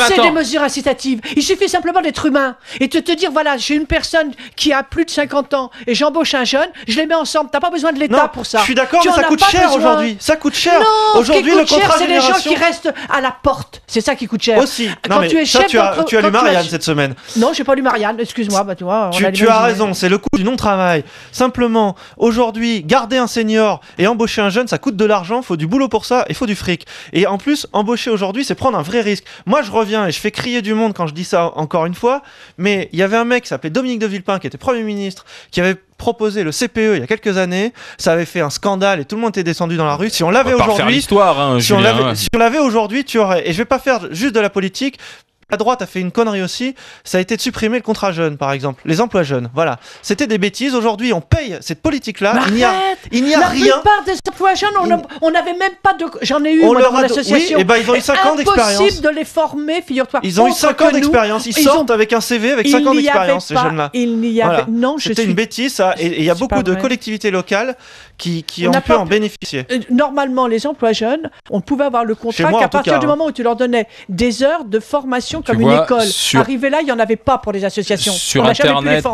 assez des mesures incitatives. Il suffit simplement d'être humain et de te dire, voilà, j'ai une personne qui a plus de 50 ans et j'embauche un jeune, je les mets ensemble. T'as pas besoin de l'État pour ça. Je suis d'accord, Tu mais ça en as coûte pas cher besoin. aujourd'hui. Ça coûte cher. Non, Aujourd'hui, ce qui le coûte cher, contrat c'est les gens génération... qui restent à la porte. C'est ça qui coûte cher. Aussi. Quand Non, mais tu es ça, chef tu as lu Marianne cette semaine. Non, j'ai pas lu Marianne, excuse-moi. Bah, tu vois, Tu as raison, c'est le coût du non-travail. Simplement, aujourd'hui, garder un senior et embaucher un jeune, ça coûte de l'argent, faut du boulot pour ça, il faut du fric. Et en plus, embaucher aujourd'hui, c'est prendre un vrai risque. Moi, je reviens et je fais crier du monde quand je dis ça encore une fois, mais il y avait un mec qui s'appelait Dominique de Villepin, qui était Premier ministre, qui avait proposé le CPE il y a quelques années. Ça avait fait un scandale et tout le monde était descendu dans la rue. Si on l'avait aujourd'hui, si on l'avait aujourd'hui, tu aurais. Et je vais pas faire juste de la politique. La droite a fait une connerie aussi, ça a été de supprimer le contrat jeune, par exemple, les emplois jeunes. Voilà, c'était des bêtises. Aujourd'hui, on paye cette politique-là. Il n'y a rien. La plupart des emplois jeunes, on n'avait même pas de. J'en ai eu moi, dans mon association. Oui, et ben ils ont eu 5 ans d'expérience. Impossible de les former, figure-toi. Ils ont eu 5 ans d'expérience. Ils sortent avec un CV avec 5 ans d'expérience, ces jeunes-là. Il n'y avait pas. Non, c'était une bêtise, ça. Et il y a beaucoup de collectivités locales qui ont pu en bénéficier. Normalement, les emplois jeunes, on pouvait avoir le contrat qu'à partir du moment où tu leur donnais des heures de formation comme une école. Arrivé là, il n'y en avait pas pour les associations. Sur Internet,